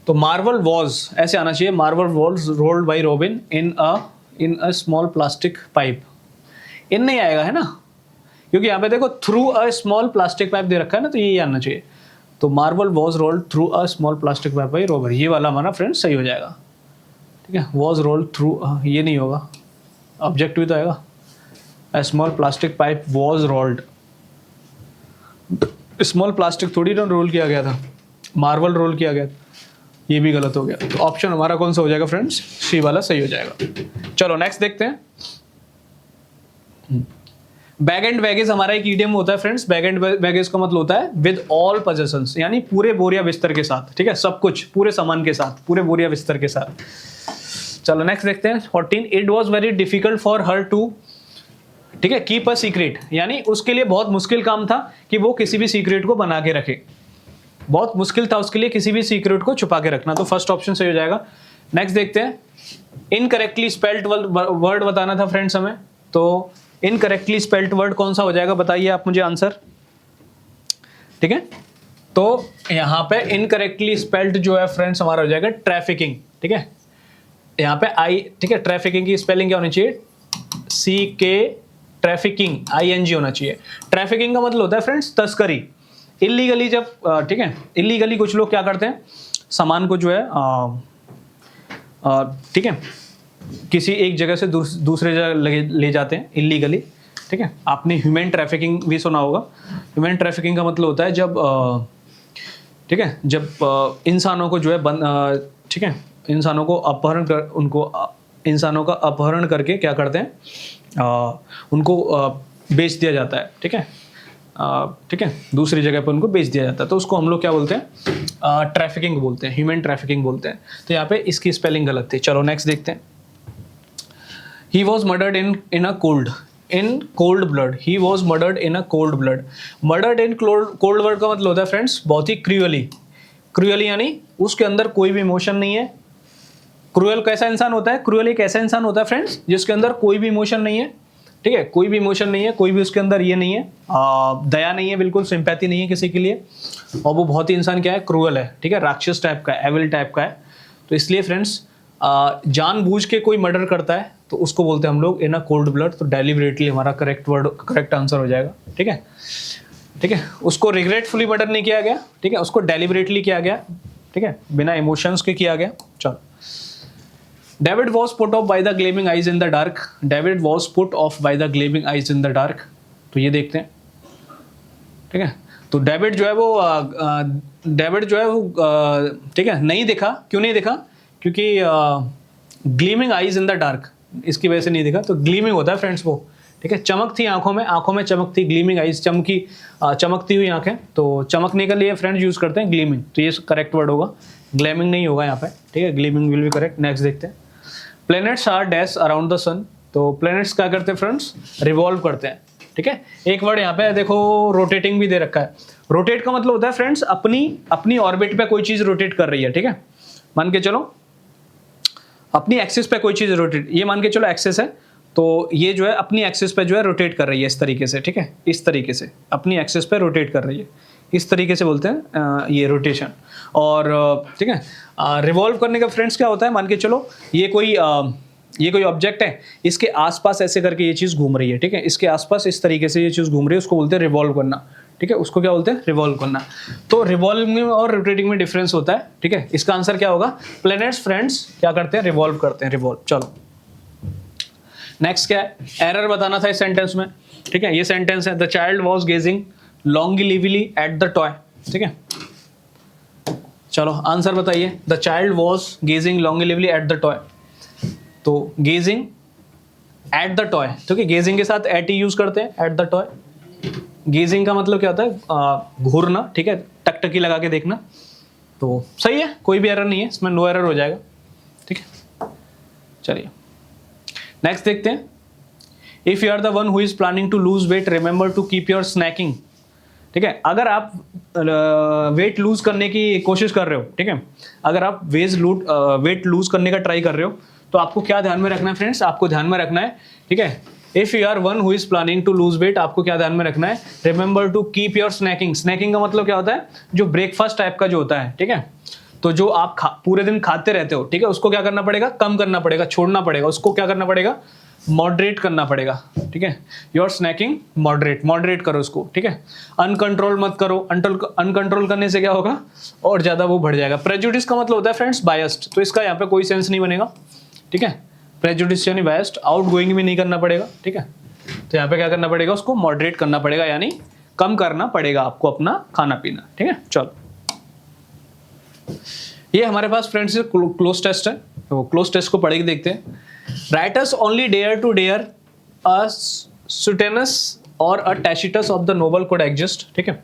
तो मार्बल वॉज ऐसे आना चाहिए, marble was rolled by Robin in a small plastic pipe. In नहीं आएगा है ना, क्योंकि यहाँ पे देखो through a small plastic pipe दे रखा है ना, तो ये आना चाहिए। तो marble was rolled through a small plastic pipe by Robin, ये वाला हमारा फ्रेंड्स सही हो जाएगा। ठीक है, वॉज रोल्ड थ्रू, ये नहीं होगा, ऑब्जेक्ट भी तो आएगा। अ small plastic pipe was rolled, small plastic थोड़ी ना रोल किया गया था, मार्बल रोल किया गया था, ये भी गलत हो गया। तो ऑप्शन हमारा कौन सा हो जाएगा फ्रेंड्स, सी वाला सही हो जाएगा। चलो नेक्स्ट देखते हैं। बैग एंड बैगेज हमारा एक ईडियम होता है फ्रेंड्स। बैग एंड बैगेज का मतलब होता है विद ऑल पोजेशंस, यानी पूरे बोरिया बिस्तर के साथ। ठीक है, सब कुछ पूरे सामान के साथ, पूरे बोरिया बिस्तर के साथ। चलो नेक्स्ट देखते हैं 14, it was very difficult for her to, ठीक है, कीप अ सीक्रेट, यानी उसके लिए बहुत मुश्किल काम था कि वो किसी भी सीक्रेट को बना के रखे, बहुत मुश्किल था उसके लिए किसी भी सीक्रेट को छुपा के रखना, तो फर्स्ट ऑप्शन सही हो जाएगा। नेक्स्ट देखते हैं, इनकरेक्टली स्पेल्ड वर्ड बताना था फ्रेंड्स हमें, तो इनकरेक्टली स्पेल्ड वर्ड कौन सा हो जाएगा, बताइए आप मुझे आंसर, ठीक है। तो यहाँ पे इनकरेक्टली स्पेल्ड जो है फ्रेंड्स हमारा हो जाएगा ट्रैफिकिंग, ठीक है, यहाँ पे आई, ठीक है, ट्रैफिकिंग की स्पेलिंग क्या होनी चाहिए, CK, ट्रैफिकिंग ING होना चाहिए। ट्रैफिकिंग का मतलब होता है फ्रेंड्स तस्करी, इलीगली जब, ठीक है, इलीगली कुछ लोग क्या करते हैं, सामान को जो है ठीक है, किसी एक जगह से दूसरे जगह ले जाते हैं इलीगली, ठीक है। आपने ह्यूमन ट्रैफिकिंग भी सुना होगा। ह्यूमन ट्रैफिकिंग का मतलब होता है जब, ठीक है, जब इंसानों को जो है ठीक है, इंसानों को अपहरण कर, उनको इंसानों का अपहरण करके क्या करते हैं, उनको बेच दिया जाता है, ठीक है, ठीक है, दूसरी जगह पर उनको बेच दिया जाता है, तो उसको हम लोग क्या बोलते हैं, ट्रैफिकिंग बोलते हैं, ह्यूमन ट्रैफिकिंग बोलते हैं। तो यहाँ पे इसकी स्पेलिंग गलत थी। चलो नेक्स्ट देखते हैं, he was murdered in a cold blood, he was murdered in a cold blood. Murdered in cold blood का मतलब होता है फ्रेंड्स बहुत ही क्रूअली यानी उसके अंदर कोई भी इमोशन नहीं है। क्रूअल कैसा इंसान होता है, क्रूअल एक ऐसा इंसान होता है फ्रेंड्स जिसके अंदर कोई भी इमोशन नहीं है, ठीक है, कोई भी इमोशन नहीं है, कोई भी उसके अंदर ये नहीं है, दया नहीं है, बिल्कुल सिंपैथी नहीं है किसी के लिए, और वो बहुत ही इंसान क्या है, क्रूअल है, ठीक है, राक्षस टाइप का है, एविल टाइप का है। तो इसलिए फ्रेंड्स जानबूझ के कोई मर्डर करता है तो उसको बोलते हैं हम लोग इन अ कोल्ड ब्लड, तो डेलिबरेटली हमारा करेक्ट आंसर हो जाएगा, ठीक है, ठीक है। उसको रिग्रेटफुली मर्डर नहीं किया गया, ठीक है, उसको डेलिबरेटली किया गया, ठीक है, बिना इमोशंस के किया गया। चलो, David was put off by the gleaming eyes in the dark. David was put off by the gleaming eyes in the dark. तो ये देखते हैं, ठीक है। तो डेविड जो है वो ठीक है, नहीं दिखा, क्यों नहीं दिखा, क्योंकि gleaming eyes in the dark, इसकी वजह से नहीं दिखा। तो ग्लीमिंग होता है फ्रेंड्स वो, ठीक है, चमक थी आंखों में चमक थी, ग्लीमिंग आईज, चमकती हुई आंखें, तो चमकने के लिए फ्रेंड्स यूज करते हैं ग्लीमिंग, तो ये करेक्ट वर्ड होगा, ग्लेमिंग नहीं होगा यहाँ पे, ठीक है, gleaming will be correct. Next देखते हैं, planets are dash around the sun. तो प्लैनेट्स क्या करते हैं फ्रेंड्स, रिवॉल्व करते हैं, ठीक है। एक वर्ड यहाँ पे देखो रोटेटिंग भी दे रखा है। रोटेट का मतलब होता है फ्रेंड्स अपनी ऑर्बिट पे कोई चीज रोटेट कर रही है, ठीक है। मान के चलो अपनी एक्सिस पे कोई चीज रोटेट, ये मान के चलो एक्सिस है, तो ये जो है अपनी एक्सिस पे जो है रोटेट कर रही है इस तरीके से, ठीक है, इस तरीके से अपनी एक्सिस पे रोटेट कर रही है, इस तरीके से बोलते हैं ये रोटेशन। और ठीक है, रिवॉल्व करने का फ्रेंड्स क्या होता है, मान के चलो ये कोई ऑब्जेक्ट है, इसके आसपास ऐसे करके ये चीज़ घूम रही है, ठीक है, इसके आसपास इस तरीके से ये चीज़ घूम रही है, उसको बोलते हैं रिवॉल्व करना, ठीक है, उसको क्या बोलते हैं, रिवॉल्व करना। तो रिवॉल्विंग में और रोटेटिंग में डिफरेंस होता है, ठीक है। इसका आंसर क्या होगा, प्लैनेट्स फ्रेंड्स क्या करते हैं, रिवॉल्व करते हैं, रिवॉल्व। चलो नेक्स्ट क्या है, एरर बताना था इस सेंटेंस में, ठीक है। ये सेंटेंस है, the child was gazing longingly at the toy, ठीक है। चलो आंसर बताइए, the child was gazing longingly at the toy. तो गेजिंग एट द टॉय, ठीक है, गेजिंग के साथ एट ही यूज करते हैं, एट द टॉय। गेजिंग का मतलब क्या होता है, घूरना, ठीक है, टकटकी लगा के देखना। तो सही है, कोई भी एरर नहीं है इसमें, नो एरर हो जाएगा, ठीक है। चलिए नेक्स्ट देखते हैं, if you are the one who is planning to lose weight remember to keep your snacking, ठीक है। अगर आप वेट लूज करने की कोशिश कर रहे हो, ठीक है, अगर आप वेट लूज करने का ट्राई कर रहे हो, तो आपको क्या ध्यान में रखना है फ्रेंड्स, आपको ध्यान में रखना है, ठीक है, if you are one who is planning to lose weight, आपको क्या ध्यान में रखना है, remember to keep your snacking. Snacking का मतलब क्या होता है, जो ब्रेकफास्ट टाइप का जो होता है, ठीक है, तो जो आप पूरे दिन खाते रहते हो, ठीक है, उसको क्या करना पड़ेगा, कम करना पड़ेगा, छोड़ना पड़ेगा, उसको क्या करना पड़ेगा, मॉडरेट करना पड़ेगा, ठीक है। योर स्नैकिंग मॉडरेट करो उसको, ठीक है, अनकंट्रोल मत करो, अनकंट्रोल करने से क्या होगा, और ज्यादा वो बढ़ जाएगा। प्रेजुडिस का मतलब होता है फ्रेंड्स बायस्ड, तो इसका यहाँ पे कोई सेंस नहीं बनेगा, ठीक है, प्रेजुडिस यानी बायस्ड। आउट गोइंग भी नहीं करना पड़ेगा, ठीक है, तो यहाँ पे क्या करना पड़ेगा, उसको मॉडरेट करना पड़ेगा, यानी कम करना पड़ेगा आपको अपना खाना पीना, ठीक है। चलो ये हमारे पास फ्रेंड्स क्लोज टेस्ट है, तो क्लोज टेस्ट को पढ़ के देखते हैं। Writers only dare to dare a Suetonius or a Tacitus of the noble code exist, ठीक है।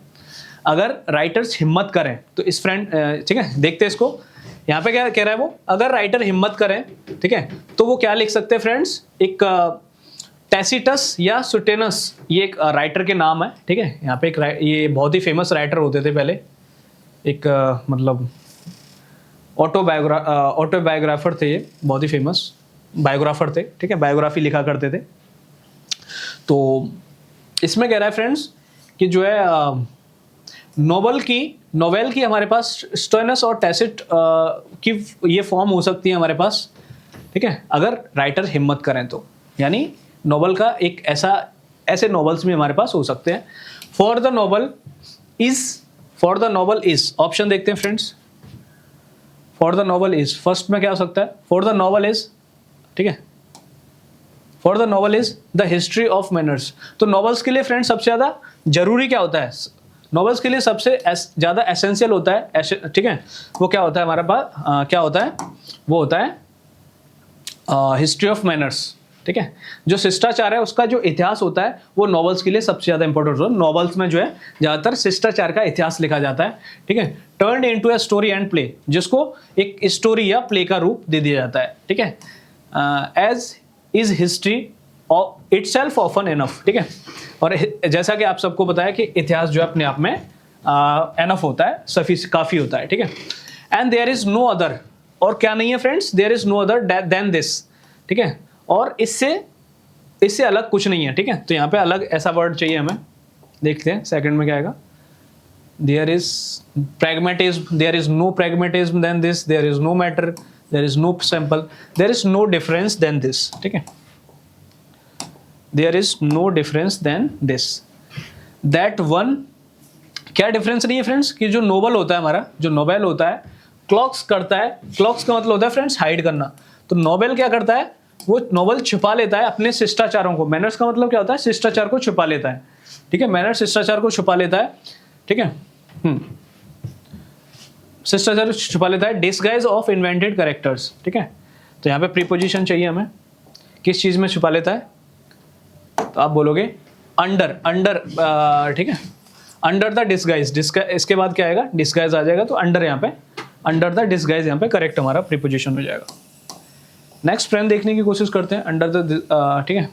अगर राइटर्स हिम्मत करें तो इस फ्रेंड, ठीक है, देखते हैं इसको, यहाँ पे क्या कह रहा है वो, अगर राइटर हिम्मत करें, ठीक है, तो वो क्या लिख सकते हैं फ्रेंड्स, एक टैसिटस या सुटेनस, ये एक राइटर के नाम है, ठीक है। यहाँ पे ये बहुत ही फेमस राइटर होते थे पहले, एक मतलब ऑटोबायोग्राफर थे, ये बहुत ही फेमस बायोग्राफर थे, ठीक है, बायोग्राफी लिखा करते थे। तो इसमें कह रहा है फ्रेंड्स कि जो है नोवेल की हमारे पास स्टोइनस और टैसिट की ये फॉर्म हो सकती है हमारे पास, ठीक है, अगर राइटर हिम्मत करें तो, यानी नोवेल का एक ऐसे नॉवेल्स भी हमारे पास हो सकते हैं। For the novel is option देखते हैं friends. For the novel is first में क्या हो सकता है, फॉर द नोवेल इज, ठीक है, for the novel is the history of manners. तो नॉवेल्स के लिए फ्रेंड्स सबसे ज्यादा जरूरी क्या होता है, नॉवेल्स के लिए सबसे ज्यादा एसेंशियल होता है, ठीक है, वो क्या होता है हमारे पास, क्या होता है, वो होता है हिस्ट्री ऑफ मैनर्स, ठीक है। जो शिष्टाचार है उसका जो इतिहास होता है वो नॉवेल्स के लिए सबसे ज्यादा इंपॉर्टेंट होता है। नॉवेल्स में जो है ज्यादातर शिष्टाचार का इतिहास लिखा जाता है, ठीक है, turned into a story and play, जिसको एक स्टोरी या प्ले का रूप दे दिया जाता है, ठीक है। As is history itself often enough, ठीक है। और जैसा कि आप सबको पता है कि इतिहास जो है अपने आप में एनफ होता है, काफी होता है, ठीक है। And there is no other, और क्या नहीं है friends, there is no other than this, ठीक है, और इससे अलग कुछ नहीं है, ठीक है। तो यहाँ पे अलग ऐसा वर्ड चाहिए हमें, देखते हैं सेकंड में क्या आएगा। There is pragmatism, there is no pragmatism than this, there is no matter, there is no sample, there is no difference than this, ठीक है, there is no difference than this, that one. क्या difference नहीं है friends, कि जो novel होता है हमारा, जो नोवेल होता है क्लॉक्स करता है, क्लॉक्स का मतलब होता है फ्रेंड्स हाइड करना। तो नोवेल क्या करता है, वो नोवेल छुपा लेता है अपने शिष्टाचारों को। मैनर्स का मतलब क्या होता है, शिष्टाचार को छुपा लेता है, ठीक है, मैनर्स शिष्टाचार को छुपा लेता है, ठीक है, शिष्टाचार छुपा लेता है। डिस्गाइज ऑफ इन्वेंटेड कैरेक्टर्स, ठीक है। तो यहाँ पे प्रीपोजिशन चाहिए हमें, किस चीज में छुपा लेता है, तो आप बोलोगे अंडर, ठीक है, अंडर द डिस्गाइज, इसके बाद क्या आएगा, डिस्गाइज आ जाएगा, तो अंडर, यहाँ पे अंडर द डिस्गाइज यहाँ पे करेक्ट हमारा प्रीपोजिशन हो जाएगा। नेक्स्ट फ्रेंड देखने की कोशिश करते हैं, अंडर द, ठीक है,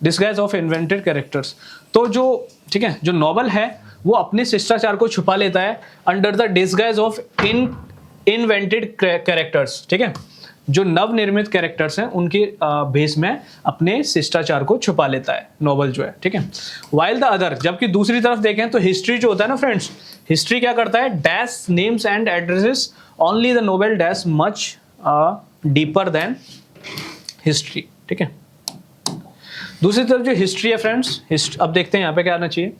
डिस्गाइज ऑफ इन्वेंटेड कैरेक्टर्स। तो जो, ठीक है, जो नॉवल है वो अपने शिष्टाचार को छुपा लेता है under the disguise of invented characters, ठीक है, जो नवनिर्मित कैरेक्टर्स हैं उनके बेस में अपने शिष्टाचार को छुपा लेता है नॉवल जो है, ठीक है। वाइल द अदर, जबकि दूसरी तरफ देखें तो हिस्ट्री जो होता है ना फ्रेंड्स, हिस्ट्री क्या करता है, dash names and addresses only the novel dash much deeper than history, ठीक है। दूसरी तरफ जो हिस्ट्री है फ्रेंड्स, अब देखते हैं यहाँ पे क्या आना चाहिए।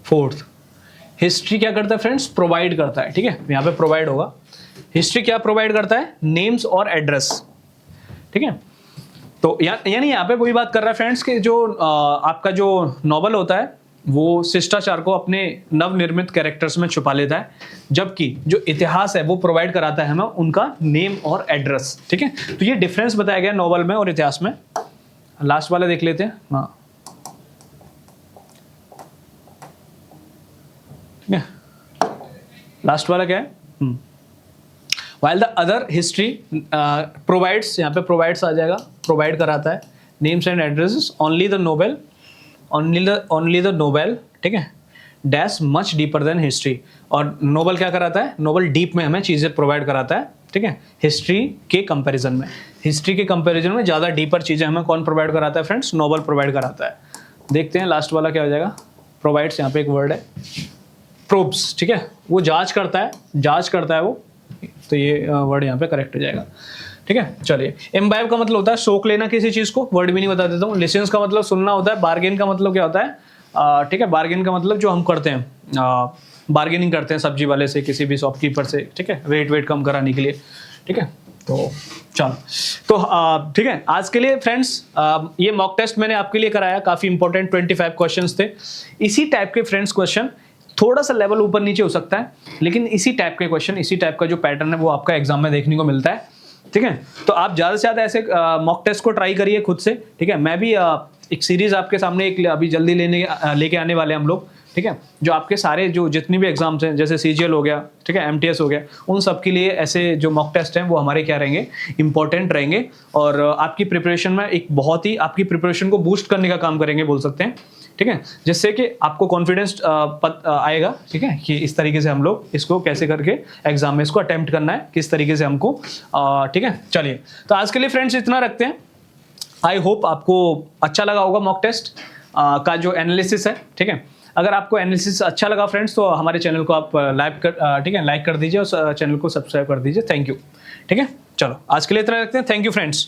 फोर्थ, हिस्ट्री क्या करता है फ्रेंड्स, प्रोवाइड करता है, ठीक है, यहाँ पे प्रोवाइड होगा। हिस्ट्री क्या प्रोवाइड करता है, नेम्स और एड्रेस, ठीक है। तो यानी यहाँ पे वही बात कर रहा है फ्रेंड्स कि जो आपका जो नॉवल होता है वो शिष्टाचार को अपने नवनिर्मित कैरेक्टर्स में छुपा लेता है, जबकि जो इतिहास है वो प्रोवाइड कराता है हमें उनका नेम और एड्रेस, ठीक है। तो ये डिफरेंस बताया गया नॉवल में और इतिहास में। लास्ट वाला देख लेते हैं, हाँ, ठीक है, लास्ट वाला क्या है, while the other history provides, यहाँ पे प्रोवाइड्स आ जाएगा, प्रोवाइड कराता है names and addresses only the novel, only the novel, ठीक है, dash much deeper than history. और नोवेल क्या कराता है, नोवेल डीप में हमें चीजें प्रोवाइड कराता है, ठीक है, हिस्ट्री के कंपैरिजन में, हिस्ट्री के कंपैरिजन में ज्यादा डीपर चीजें हमें कौन प्रोवाइड कराता है फ्रेंड्स, नोवेल प्रोवाइड कराता है। देखते हैं लास्ट वाला क्या हो जाएगा, प्रोवाइड्स, यहाँ पे एक वर्ड है प्रोब्स, ठीक है, वो जांच करता है वो, तो ये वर्ड यहाँ पे करेक्ट हो जाएगा, ठीक है। चलिए, इम्बाइब का मतलब होता है सोख लेना किसी चीज को, वर्ड भी नहीं बता देता हूँ। लिसन्स का मतलब सुनना होता है। बार्गेन का मतलब क्या होता है, ठीक है, बार्गेन का मतलब जो हम करते हैं, बार्गेनिंग करते हैं सब्जी वाले से, किसी भी शॉपकीपर से, ठीक है, वेट कम कराने के लिए, ठीक है। तो चलो, तो ठीक है, आज के लिए फ्रेंड्स ये मॉक टेस्ट मैंने आपके लिए कराया, काफी इंपॉर्टेंट 25 क्वेश्चंस थे। इसी टाइप के फ्रेंड्स क्वेश्चन, थोड़ा सा लेवल ऊपर नीचे हो सकता है, लेकिन इसी टाइप के क्वेश्चन, इसी टाइप का जो पैटर्न है वो आपका एग्जाम में देखने को मिलता है, ठीक है। तो आप ज़्यादा से ज़्यादा ऐसे मॉक टेस्ट को ट्राई करिए खुद से, ठीक है। मैं भी एक सीरीज आपके सामने एक अभी जल्दी लेके आने वाले हैं हम लोग, ठीक है, जो आपके सारे जो जितनी भी एग्जाम्स हैं, जैसे CGL हो गया, ठीक है, MTS हो गया, उन सब के लिए ऐसे जो मॉक टेस्ट हैं वो हमारे क्या रहेंगे, इंपॉर्टेंट रहेंगे और आपकी प्रिपरेशन में एक बहुत ही आपकी प्रिपरेशन को बूस्ट करने का काम करेंगे बोल सकते हैं, ठीक है, जिससे कि आपको कॉन्फिडेंस आएगा, ठीक है, कि इस तरीके से हम लोग इसको कैसे करके एग्जाम में इसको अटेम्प्ट करना है, किस तरीके से हमको, ठीक है। चलिए, तो आज के लिए फ्रेंड्स इतना रखते हैं। आई होप आपको अच्छा लगा होगा मॉक टेस्ट का जो एनालिसिस है, ठीक है। अगर आपको एनालिसिस अच्छा लगा फ्रेंड्स तो हमारे चैनल को आप लाइक कर दीजिए और चैनल को सब्सक्राइब कर दीजिए। थैंक यू, ठीक है। चलो आज के लिए इतना रखते हैं। Thank you friends.